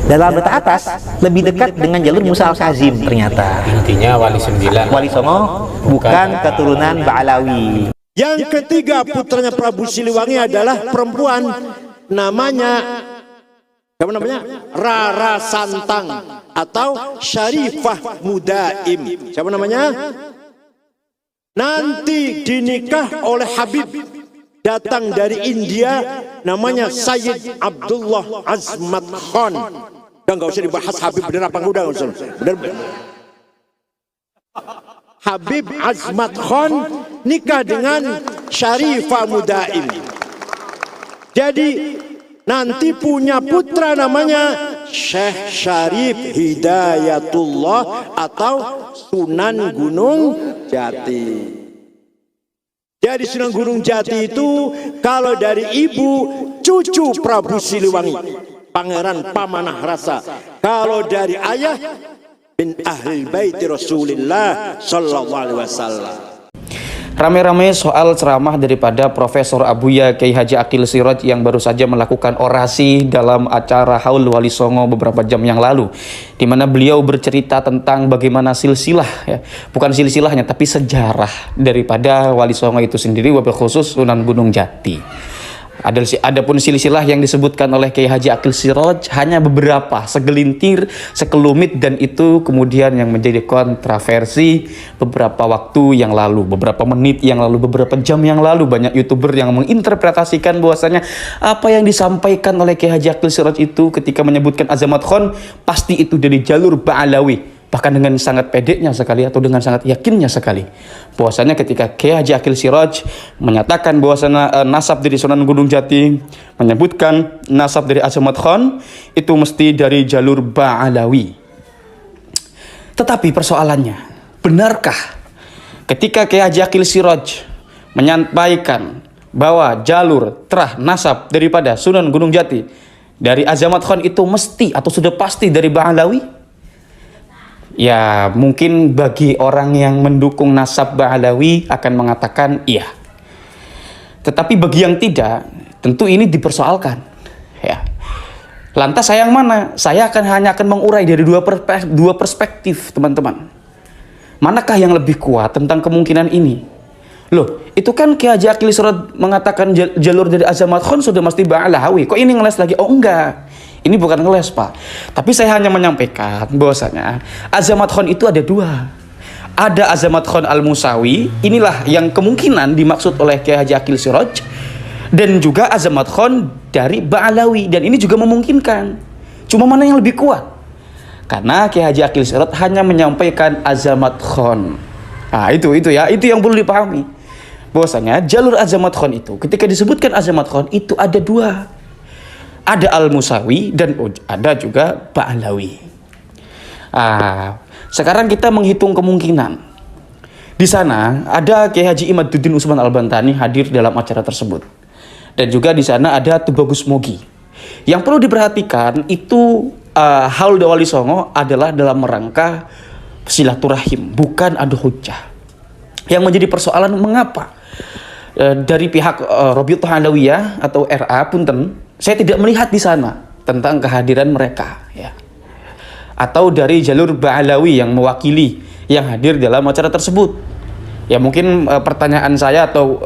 Dalam letak atas lebih dekat dengan jalur Musa Al-Kazim ternyata. Intinya Wali Sembilan, Wali Songo bukan keturunan Ba'alawi. Yang ketiga putranya Prabu Siliwangi adalah perempuan, namanya siapa namanya? Rara Santang atau Syarifah Mudaim. Siapa namanya? Nanti dinikah oleh Habib datang dari India, namanya Sayyid Abdullah Azmat Khan. Dan gak usah dibahas Habib bener apa enggak, bener. Habib Azmat Khan nikah dengan Syarifah Mudaim. Jadi nanti punya putra namanya Syekh Syarif Hidayatullah atau Sunan Gunung Jati. Jadi Sunan Gunung Jati itu kalau dari ibu cucu Prabu Siliwangi, Pangeran Pamanah Rasa. Kalau dari ayah min ahli baiti Rasulillah sallallahu alaihi wasallam. Rame-rame soal ceramah daripada Profesor Abuya Kiai Haji Aqil Siraj yang baru saja melakukan orasi dalam acara Haul Wali Songo beberapa jam yang lalu, di mana beliau bercerita tentang bagaimana silsilah, ya, bukan silsilahnya tapi sejarah daripada Wali Songo itu sendiri, wabil khusus Sunan Gunung Jati. Adapun silsilah yang disebutkan oleh Kiai Haji Aqil Siraj hanya beberapa, segelintir, sekelumit, dan itu kemudian yang menjadi kontroversi beberapa waktu yang lalu, beberapa menit yang lalu, beberapa jam yang lalu. Banyak YouTuber yang menginterpretasikan bahwasanya apa yang disampaikan oleh Kiai Haji Aqil Siraj itu ketika menyebutkan Azamat Khan pasti itu dari jalur Ba'alawi. Bahkan dengan sangat pedeknya sekali atau dengan sangat yakinnya sekali bahwasanya ketika Kiai Haji Aqil Siraj menyatakan bahwasanya nasab dari Sunan Gunung Jati, menyebutkan nasab dari Azamat Khan itu mesti dari jalur Ba'alawi. Tetapi persoalannya, benarkah ketika Kiai Haji Aqil Siraj menyampaikan bahwa jalur terah nasab daripada Sunan Gunung Jati dari Azamat Khan itu mesti atau sudah pasti dari Ba'alawi? Ya, mungkin bagi orang yang mendukung nasab Ba'alawi akan mengatakan iya. Tetapi bagi yang tidak, tentu ini dipersoalkan. Ya. Lantas saya yang mana? Saya hanya akan mengurai dari dua perspektif, teman-teman. Manakah yang lebih kuat tentang kemungkinan ini? Loh, itu kan Kiai Haji Aqil Siraj mengatakan jalur dari Azamat Khan sudah mesti Ba'alawi. Kok ini ngeles lagi? Oh enggak. Ini bukan ngeles, Pak. Tapi saya hanya menyampaikan bahwasanya Azamat Khan itu ada dua. Ada Azamat Khan Al-Musawi, inilah yang kemungkinan dimaksud oleh Kiai Haji Aqil Siraj, dan juga Azamat Khan dari Ba'alawi, dan ini juga memungkinkan. Cuma mana yang lebih kuat? Karena Kiai Haji Aqil Siraj hanya menyampaikan Azamat Khan. Nah, itu ya, itu yang perlu dipahami. Bahwasanya jalur Azamat Khan itu ketika disebutkan Azamat Khan itu ada dua. Ada Al-Musawi dan ada juga Ba'alawi. Sekarang kita menghitung kemungkinan. Di sana ada Kiai Haji Imaduddin Usman Al-Bantani hadir dalam acara tersebut. Dan juga di sana ada Tubagus Mogi. Yang perlu diperhatikan itu Haul Wali Songo adalah dalam rangka silaturahim, bukan adu hujjah. Yang menjadi persoalan mengapa dari pihak Robiatul Alawiyah atau RA punten, saya tidak melihat di sana tentang kehadiran mereka, ya. Atau dari jalur Ba'alawi yang mewakili yang hadir dalam acara tersebut. Ya mungkin pertanyaan saya atau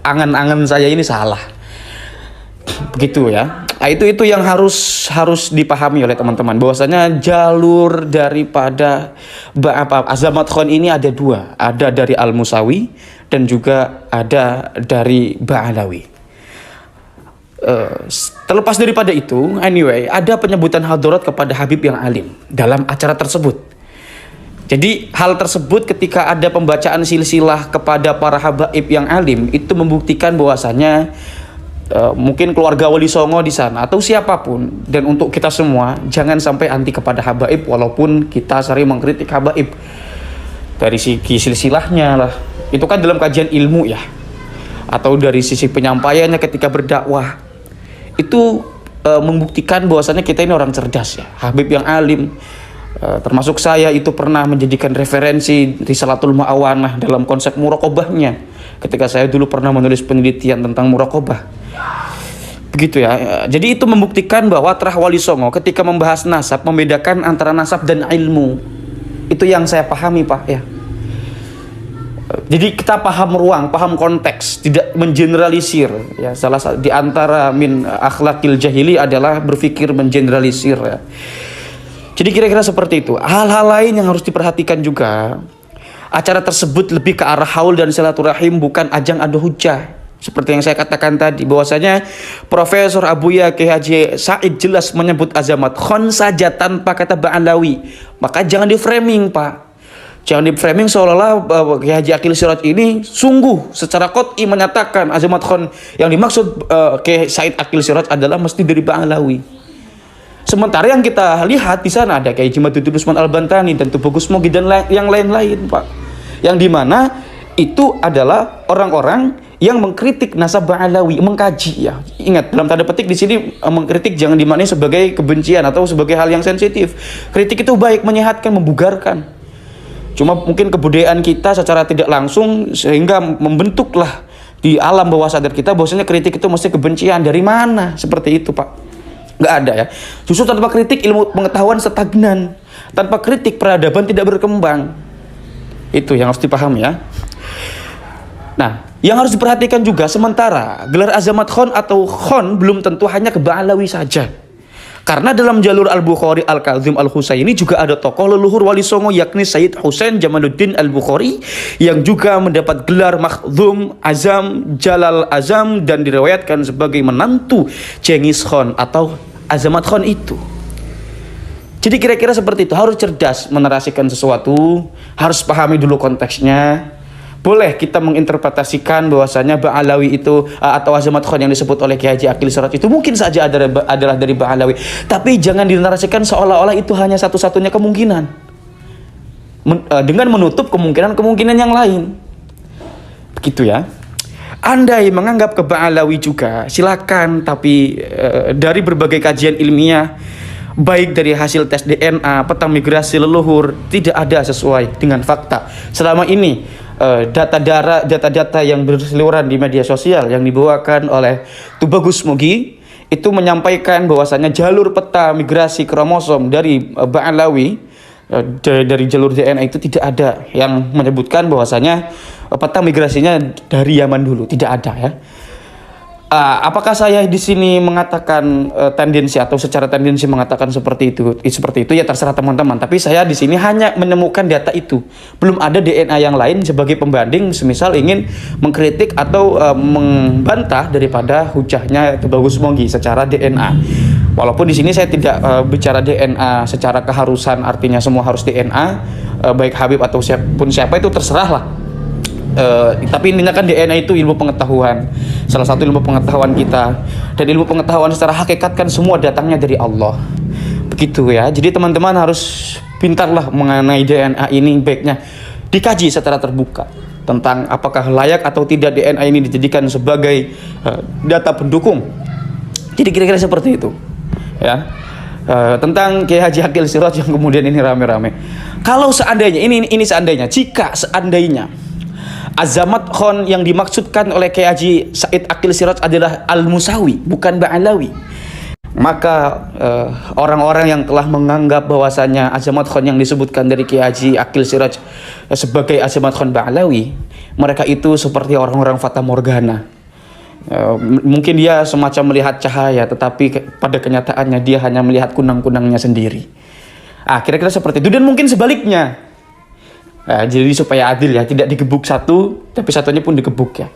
angan-angan saya ini salah. Begitu ya. Nah, itu yang harus dipahami oleh teman-teman bahwasanya jalur daripada Azamat Khan ini ada dua, ada dari Al-Musawi dan juga ada dari Ba'alawi. Terlepas daripada itu, anyway, ada penyebutan hadirat kepada Habib yang alim dalam acara tersebut. Jadi hal tersebut ketika ada pembacaan silsilah kepada para habaib yang alim itu membuktikan bahwasanya mungkin keluarga Wali Songo di sana atau siapapun, dan untuk kita semua jangan sampai anti kepada habaib walaupun kita sering mengkritik habaib dari segi silsilahnya lah. Itu kan dalam kajian ilmu ya, atau dari sisi penyampaiannya ketika berdakwah. Itu membuktikan bahwasannya kita ini orang cerdas ya, Habib yang alim, termasuk saya itu pernah menjadikan referensi Risalatul Ma'awanah dalam konsep muraqabahnya ketika saya dulu pernah menulis penelitian tentang muraqabah. Begitu ya. Jadi itu membuktikan bahwa Trah Wali Songo ketika membahas nasab membedakan antara nasab dan ilmu. Itu yang saya pahami, Pak, ya. Jadi kita paham ruang, paham konteks, tidak mengeneralisir. Ya, salah satu di antara min akhlakil jahili adalah berpikir mengeneralisir. Ya. Jadi kira-kira seperti itu. Hal-hal lain yang harus diperhatikan juga. Acara tersebut lebih ke arah haul dan silaturahim, bukan ajang adu hujah. Seperti yang saya katakan tadi, bahwasanya Profesor Abuya Kiai Haji Said jelas menyebut Azamat Khan saja tanpa kata Ba'alawi. Maka jangan di framing, Pak. Jangan di framing seolah-olah Kiai Haji Aqil Siraj ini sungguh secara qot'i menyatakan Azamat Khan yang dimaksud Kiai Said Aqil Siraj adalah mesti dari Ba'alawi. Sementara yang kita lihat di sana ada Kiai Jimaduddin Usman Al-Bantani dan Tubagus Mogi dan yang lain-lain, Pak. Yang dimana itu adalah orang-orang yang mengkritik nasab Ba'alawi, mengkaji, ya. Ingat, dalam tanda petik di sini mengkritik jangan dimaknai sebagai kebencian atau sebagai hal yang sensitif. Kritik itu baik, menyehatkan, membugarkan. Cuma mungkin kebudayaan kita secara tidak langsung sehingga membentuklah di alam bawah sadar kita bahwasanya kritik itu mesti kebencian. Dari mana? Seperti itu, Pak. Nggak ada, ya. Justru tanpa kritik ilmu pengetahuan stagnan. Tanpa kritik peradaban tidak berkembang. Itu yang harus dipahami, ya. Nah, yang harus diperhatikan juga sementara gelar Azamat Khan atau Khan belum tentu hanya ke Ba'alawi saja. Karena dalam jalur Al-Bukhari Al-Kazim Al-Husaini juga ada tokoh leluhur Wali Songo yakni Sayyid Husain Jamaluddin Al-Bukhari yang juga mendapat gelar Makhzum Azam Jalal Azam dan diriwayatkan sebagai menantu Cengis Khan atau Azamat Khan itu. Jadi kira-kira seperti itu, harus cerdas menarasikan sesuatu, harus pahami dulu konteksnya. Boleh kita menginterpretasikan bahwasanya Ba'alawi itu atau Azamat Khan yang disebut oleh Kiai Haji Aqil Siraj itu mungkin saja adalah dari Ba'alawi, tapi jangan dinarasikan seolah-olah itu hanya satu-satunya kemungkinan dengan menutup kemungkinan yang lain. Begitu, ya. Andai menganggap ke Ba'alawi juga silakan, tapi dari berbagai kajian ilmiah baik dari hasil tes DNA, peta migrasi leluhur, tidak ada sesuai dengan fakta. Selama ini data-data yang berseliweran di media sosial yang dibawakan oleh Tubagus Mogi itu menyampaikan bahwasanya jalur peta migrasi kromosom dari Ba'alawi dari jalur DNA itu tidak ada yang menyebutkan bahwasanya peta migrasinya dari Yaman dulu, tidak ada, ya. Apakah saya di sini mengatakan tendensi atau secara tendensi mengatakan seperti itu ya terserah teman-teman. Tapi saya di sini hanya menemukan data itu. Belum ada DNA yang lain sebagai pembanding, semisal ingin mengkritik atau membantah daripada hujahnya Tubagus Mogi secara DNA. Walaupun di sini saya tidak bicara DNA secara keharusan, artinya semua harus DNA, baik Habib atau siapa itu terserah lah. Tapi intinya kan DNA itu ilmu pengetahuan, salah satu ilmu pengetahuan kita, dan ilmu pengetahuan secara hakikat kan semua datangnya dari Allah. Begitu, ya. Jadi teman-teman harus pintarlah mengenai DNA ini, baiknya dikaji secara terbuka tentang apakah layak atau tidak DNA ini dijadikan sebagai data pendukung. Jadi kira-kira seperti itu, ya. Tentang Kiai Haji Aqil Siraj yang kemudian ini rame-rame. Kalau seandainya ini seandainya, jika seandainya Azamat Khan yang dimaksudkan oleh Kiai Haji Said Aqil Siraj adalah Al-Musawi, bukan Ba'alawi, maka orang-orang yang telah menganggap bahwasanya Azamat Khan yang disebutkan dari Kiai Haji Aqil Siraj sebagai Azamat Khan Ba'alawi, mereka itu seperti orang-orang fata morgana. Mungkin dia semacam melihat cahaya, tetapi pada kenyataannya dia hanya melihat kunang-kunangnya sendiri. Kira-kira seperti itu. Dan mungkin sebaliknya. Jadi supaya adil, ya, tidak digebuk satu tapi satunya pun digebuk, ya.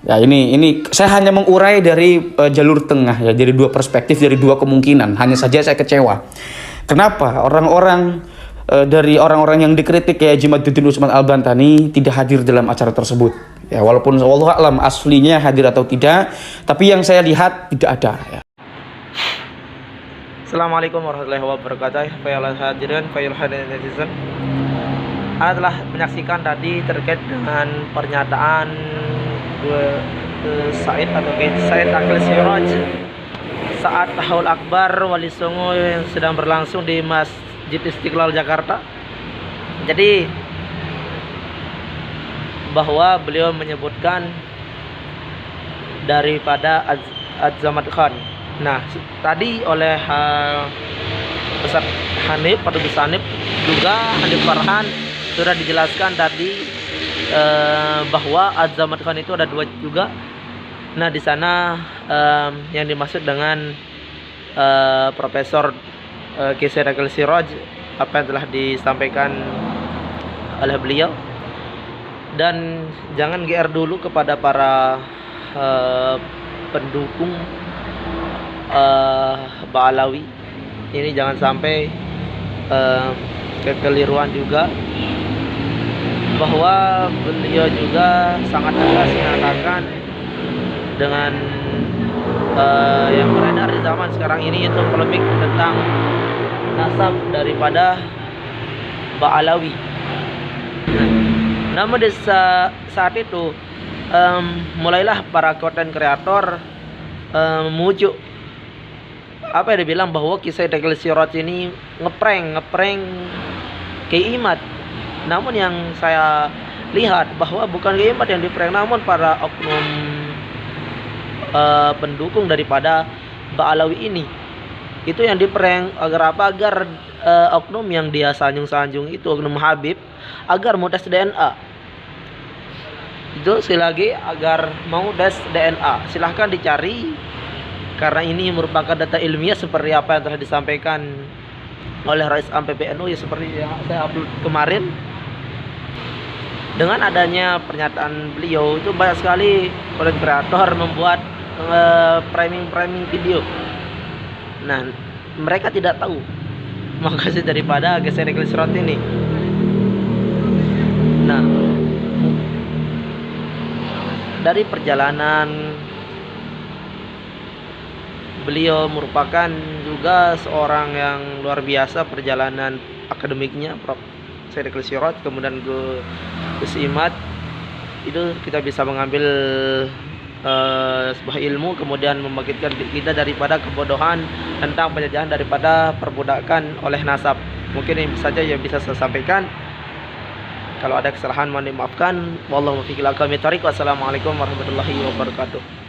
Ya, ini saya hanya mengurai dari jalur tengah, ya, dari dua perspektif, dari dua kemungkinan. Hanya saja saya kecewa. Kenapa orang-orang dari orang-orang yang dikritik kayak Jimaduddin Usman Al-Bantani tidak hadir dalam acara tersebut? Ya, walaupun wallahu a'lam aslinya hadir atau tidak, tapi yang saya lihat tidak ada, ya. Assalamualaikum warahmatullahi wabarakatuh. Fayal hadirin, fayal hadirin netizen. Anda telah menyaksikan tadi terkait dengan pernyataan Said atau Said Aqil Siraj saat Haul Akbar Wali Songo yang sedang berlangsung di Masjid Istiqlal Jakarta. Jadi bahwa beliau menyebutkan daripada Az-Zamad Khan. Nah, tadi oleh Ustaz Hanif, Pak Dubes Hanif, juga Hanif Farhan sudah dijelaskan tadi bahwa Az-Zamad Khan itu ada 2 juga. Nah, di sana yang dimaksud dengan Profesor Kiai Said Aqil Siraj, apa yang telah disampaikan oleh beliau. Dan jangan GR dulu kepada para pendukung Ba'alawi. Ini jangan sampai kekeliruan juga, bahwa beliau juga sangat tegas mengatakan dengan yang beredar di zaman sekarang ini, itu polemik tentang nasab daripada Ba'alawi. Namun di saat itu mulailah para konten kreator memujuk, apa yang dibilang bahwa Kiai Said Aqil Siraj ini ngeprank Kiai Imad. Namun yang saya lihat bahwa bukan Kiai Imad yang diprank, namun para oknum pendukung daripada Ba'alawi ini. Itu yang diprank agar apa? Agar oknum yang dia sanjung-sanjung itu, oknum Habib, agar mau tes DNA. Itu sekali lagi, agar mau tes DNA. Silahkan dicari, karena ini merupakan data ilmiah seperti apa yang telah disampaikan oleh Rais Am PBNU, ya seperti yang saya upload kemarin. Dengan adanya pernyataan beliau, itu banyak sekali konten kreator membuat framing video. Nah, mereka tidak tahu makasih daripada Kiai Said Aqil Siraj ini. Nah, dari perjalanan beliau merupakan juga seorang yang luar biasa, perjalanan akademiknya Prof. Said Aqil Siraj, kemudian ke Gus Imad, itu kita bisa mengambil sebuah ilmu, kemudian membangkitkan kita daripada kebodohan tentang penjajahan daripada perbudakan oleh nasab. Mungkin ini saja yang bisa saya sampaikan. Kalau ada kesalahan mohon dimaafkan. Wallahu muwaffiq ila aqwamit thoriq. Wassalamualaikum warahmatullahi wabarakatuh.